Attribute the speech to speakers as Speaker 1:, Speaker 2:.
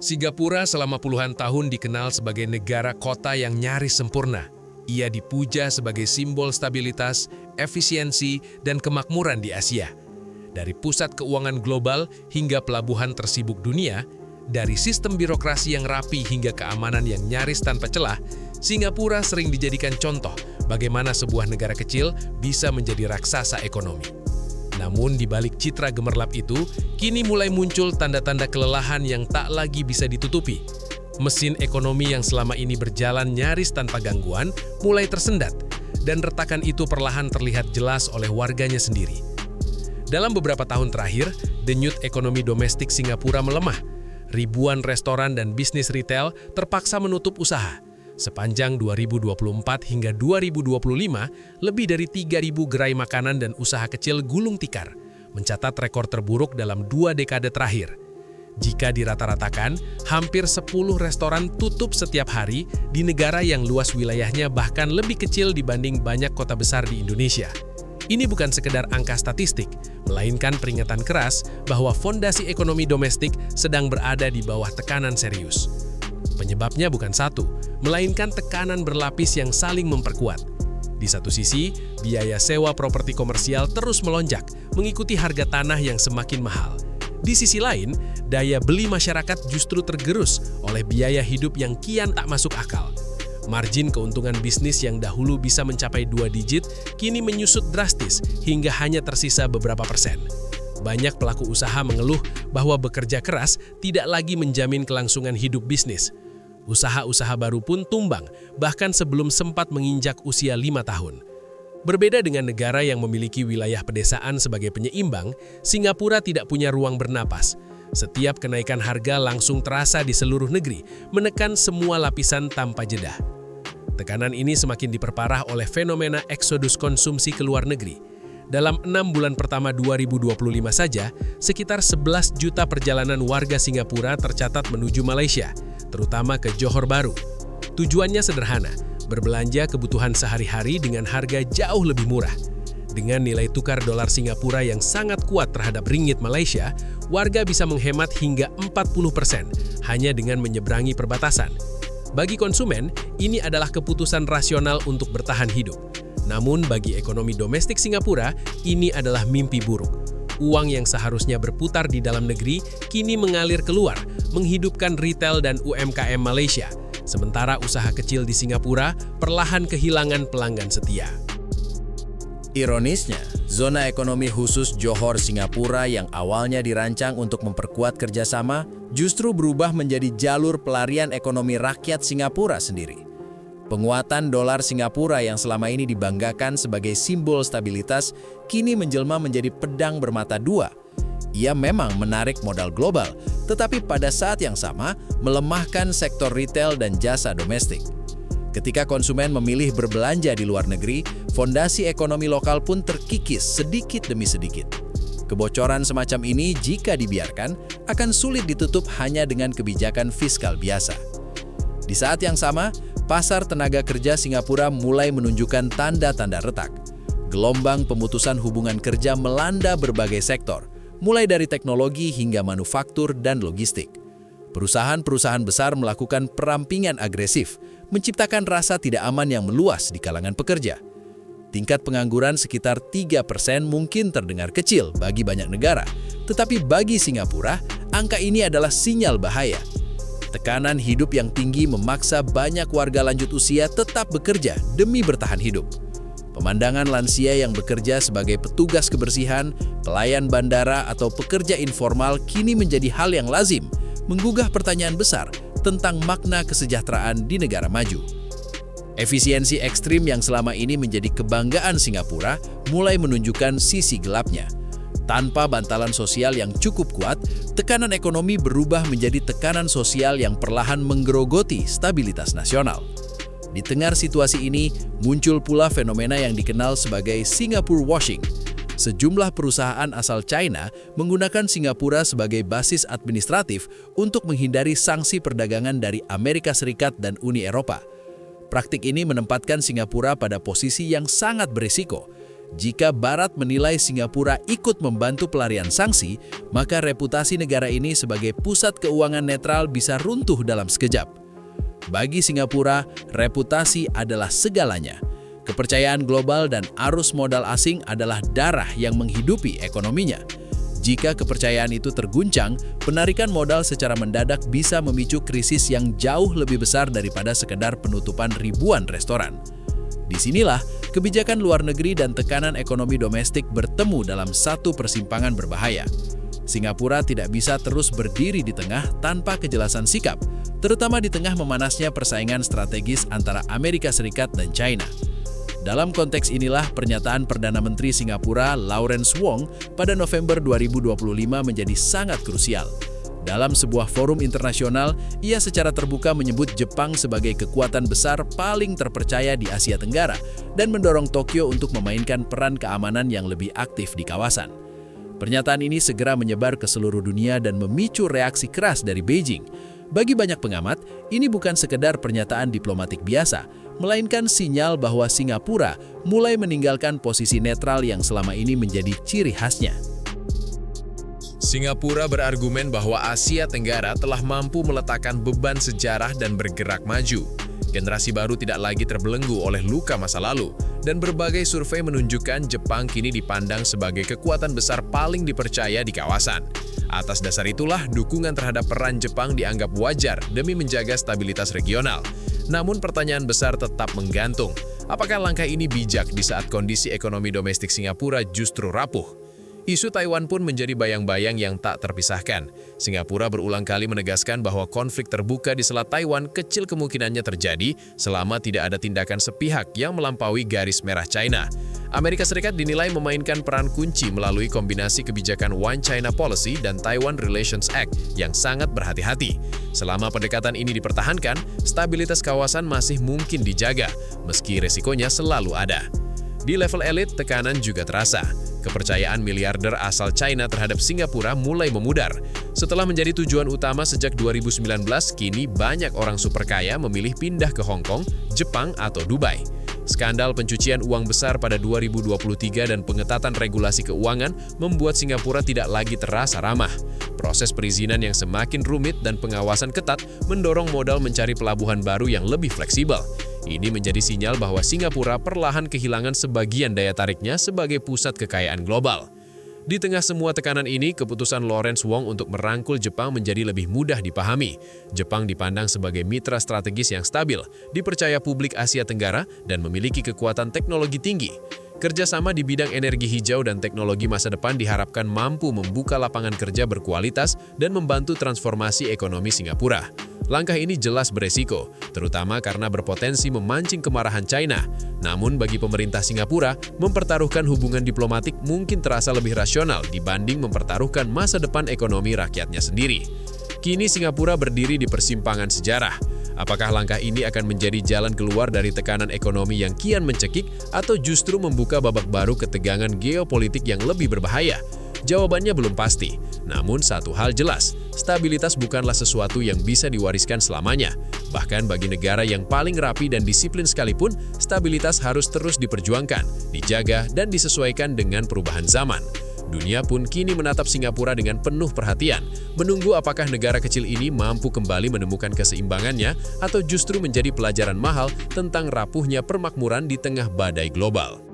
Speaker 1: Singapura selama puluhan tahun dikenal sebagai negara kota yang nyaris sempurna. Ia dipuja sebagai simbol stabilitas, efisiensi, dan kemakmuran di Asia. Dari pusat keuangan global hingga pelabuhan tersibuk dunia, dari sistem birokrasi yang rapi hingga keamanan yang nyaris tanpa celah, Singapura sering dijadikan contoh bagaimana sebuah negara kecil bisa menjadi raksasa ekonomi. Namun di balik citra gemerlap itu, kini mulai muncul tanda-tanda kelelahan yang tak lagi bisa ditutupi. Mesin ekonomi yang selama ini berjalan nyaris tanpa gangguan mulai tersendat, dan retakan itu perlahan terlihat jelas oleh warganya sendiri. Dalam beberapa tahun terakhir, denyut ekonomi domestik Singapura melemah. Ribuan restoran dan bisnis retail terpaksa menutup usaha. Sepanjang 2024 hingga 2025, lebih dari 3.000 gerai makanan dan usaha kecil gulung tikar, mencatat rekor terburuk dalam 2 dekade terakhir. Jika dirata-ratakan, hampir 10 restoran tutup setiap hari di negara yang luas wilayahnya bahkan lebih kecil dibanding banyak kota besar di Indonesia. Ini bukan sekedar angka statistik, melainkan peringatan keras bahwa fondasi ekonomi domestik sedang berada di bawah tekanan serius. Penyebabnya bukan satu, melainkan tekanan berlapis yang saling memperkuat. Di satu sisi, biaya sewa properti komersial terus melonjak, mengikuti harga tanah yang semakin mahal. Di sisi lain, daya beli masyarakat justru tergerus oleh biaya hidup yang kian tak masuk akal. Margin keuntungan bisnis yang dahulu bisa mencapai 2 digit, kini menyusut drastis hingga hanya tersisa beberapa persen. Banyak pelaku usaha mengeluh bahwa bekerja keras tidak lagi menjamin kelangsungan hidup bisnis. Usaha-usaha baru pun tumbang, bahkan sebelum sempat menginjak usia 5 tahun. Berbeda dengan negara yang memiliki wilayah pedesaan sebagai penyeimbang, Singapura tidak punya ruang bernapas. Setiap kenaikan harga langsung terasa di seluruh negeri, menekan semua lapisan tanpa jeda. Tekanan ini semakin diperparah oleh fenomena eksodus konsumsi ke luar negeri. Dalam 6 bulan pertama 2025 saja, sekitar 11 juta perjalanan warga Singapura tercatat menuju Malaysia, terutama ke Johor Bahru. Tujuannya sederhana, berbelanja kebutuhan sehari-hari dengan harga jauh lebih murah. Dengan nilai tukar dolar Singapura yang sangat kuat terhadap ringgit Malaysia, warga bisa menghemat hingga 40% hanya dengan menyeberangi perbatasan. Bagi konsumen, ini adalah keputusan rasional untuk bertahan hidup. Namun bagi ekonomi domestik Singapura, ini adalah mimpi buruk. Uang yang seharusnya berputar di dalam negeri kini mengalir keluar, menghidupkan retail dan UMKM Malaysia. Sementara usaha kecil di Singapura perlahan kehilangan pelanggan setia.
Speaker 2: Ironisnya, zona ekonomi khusus Johor Singapura yang awalnya dirancang untuk memperkuat kerjasama justru berubah menjadi jalur pelarian ekonomi rakyat Singapura sendiri. Penguatan dolar Singapura yang selama ini dibanggakan sebagai simbol stabilitas kini menjelma menjadi pedang bermata dua. Ia memang menarik modal global, tetapi pada saat yang sama melemahkan sektor retail dan jasa domestik. Ketika konsumen memilih berbelanja di luar negeri, fondasi ekonomi lokal pun terkikis sedikit demi sedikit. Kebocoran semacam ini jika dibiarkan akan sulit ditutup hanya dengan kebijakan fiskal biasa. Di saat yang sama, pasar tenaga kerja Singapura mulai menunjukkan tanda-tanda retak. Gelombang pemutusan hubungan kerja melanda berbagai sektor, mulai dari teknologi hingga manufaktur dan logistik. Perusahaan-perusahaan besar melakukan perampingan agresif, menciptakan rasa tidak aman yang meluas di kalangan pekerja. Tingkat pengangguran sekitar 3% mungkin terdengar kecil bagi banyak negara, tetapi bagi Singapura, angka ini adalah sinyal bahaya. Tekanan hidup yang tinggi memaksa banyak warga lanjut usia tetap bekerja demi bertahan hidup. Pemandangan lansia yang bekerja sebagai petugas kebersihan, pelayan bandara, atau pekerja informal kini menjadi hal yang lazim, menggugah pertanyaan besar tentang makna kesejahteraan di negara maju. Efisiensi ekstrim yang selama ini menjadi kebanggaan Singapura mulai menunjukkan sisi gelapnya. Tanpa bantalan sosial yang cukup kuat, tekanan ekonomi berubah menjadi tekanan sosial yang perlahan menggerogoti stabilitas nasional. Di tengah situasi ini, muncul pula fenomena yang dikenal sebagai Singapore washing. Sejumlah perusahaan asal China menggunakan Singapura sebagai basis administratif untuk menghindari sanksi perdagangan dari Amerika Serikat dan Uni Eropa. Praktik ini menempatkan Singapura pada posisi yang sangat berisiko. Jika Barat menilai Singapura ikut membantu pelarian sanksi, maka reputasi negara ini sebagai pusat keuangan netral bisa runtuh dalam sekejap. Bagi Singapura, reputasi adalah segalanya. Kepercayaan global dan arus modal asing adalah darah yang menghidupi ekonominya. Jika kepercayaan itu terguncang, penarikan modal secara mendadak bisa memicu krisis yang jauh lebih besar daripada sekedar penutupan ribuan restoran. Disinilah kebijakan luar negeri dan tekanan ekonomi domestik bertemu dalam satu persimpangan berbahaya. Singapura tidak bisa terus berdiri di tengah tanpa kejelasan sikap, terutama di tengah memanasnya persaingan strategis antara Amerika Serikat dan China. Dalam konteks inilah pernyataan Perdana Menteri Singapura Lawrence Wong pada November 2025 menjadi sangat krusial. Dalam sebuah forum internasional, ia secara terbuka menyebut Jepang sebagai kekuatan besar paling terpercaya di Asia Tenggara dan mendorong Tokyo untuk memainkan peran keamanan yang lebih aktif di kawasan. Pernyataan ini segera menyebar ke seluruh dunia dan memicu reaksi keras dari Beijing. Bagi banyak pengamat, ini bukan sekedar pernyataan diplomatik biasa, melainkan sinyal bahwa Singapura mulai meninggalkan posisi netral yang selama ini menjadi ciri khasnya.
Speaker 1: Singapura berargumen bahwa Asia Tenggara telah mampu meletakkan beban sejarah dan bergerak maju. Generasi baru tidak lagi terbelenggu oleh luka masa lalu, dan berbagai survei menunjukkan Jepang kini dipandang sebagai kekuatan besar paling dipercaya di kawasan. Atas dasar itulah, dukungan terhadap peran Jepang dianggap wajar demi menjaga stabilitas regional. Namun pertanyaan besar tetap menggantung. Apakah langkah ini bijak di saat kondisi ekonomi domestik Singapura justru rapuh? Isu Taiwan pun menjadi bayang-bayang yang tak terpisahkan. Singapura berulang kali menegaskan bahwa konflik terbuka di Selat Taiwan kecil kemungkinannya terjadi selama tidak ada tindakan sepihak yang melampaui garis merah China. Amerika Serikat dinilai memainkan peran kunci melalui kombinasi kebijakan One China Policy dan Taiwan Relations Act yang sangat berhati-hati. Selama pendekatan ini dipertahankan, stabilitas kawasan masih mungkin dijaga, meski resikonya selalu ada. Di level elit, tekanan juga terasa. Kepercayaan miliarder asal China terhadap Singapura mulai memudar. Setelah menjadi tujuan utama sejak 2019, kini banyak orang super kaya memilih pindah ke Hong Kong, Jepang, atau Dubai. Skandal pencucian uang besar pada 2023 dan pengetatan regulasi keuangan membuat Singapura tidak lagi terasa ramah. Proses perizinan yang semakin rumit dan pengawasan ketat mendorong modal mencari pelabuhan baru yang lebih fleksibel. Ini menjadi sinyal bahwa Singapura perlahan kehilangan sebagian daya tariknya sebagai pusat kekayaan global. Di tengah semua tekanan ini, keputusan Lawrence Wong untuk merangkul Jepang menjadi lebih mudah dipahami. Jepang dipandang sebagai mitra strategis yang stabil, dipercaya publik Asia Tenggara, dan memiliki kekuatan teknologi tinggi. Kerjasama di bidang energi hijau dan teknologi masa depan diharapkan mampu membuka lapangan kerja berkualitas dan membantu transformasi ekonomi Singapura. Langkah ini jelas beresiko, terutama karena berpotensi memancing kemarahan China. Namun bagi pemerintah Singapura, mempertaruhkan hubungan diplomatik mungkin terasa lebih rasional dibanding mempertaruhkan masa depan ekonomi rakyatnya sendiri. Kini Singapura berdiri di persimpangan sejarah. Apakah langkah ini akan menjadi jalan keluar dari tekanan ekonomi yang kian mencekik atau justru membuka babak baru ketegangan geopolitik yang lebih berbahaya? Jawabannya belum pasti. Namun satu hal jelas, stabilitas bukanlah sesuatu yang bisa diwariskan selamanya. Bahkan bagi negara yang paling rapi dan disiplin sekalipun, stabilitas harus terus diperjuangkan, dijaga, dan disesuaikan dengan perubahan zaman. Dunia pun kini menatap Singapura dengan penuh perhatian, menunggu apakah negara kecil ini mampu kembali menemukan keseimbangannya atau justru menjadi pelajaran mahal tentang rapuhnya permakmuran di tengah badai global.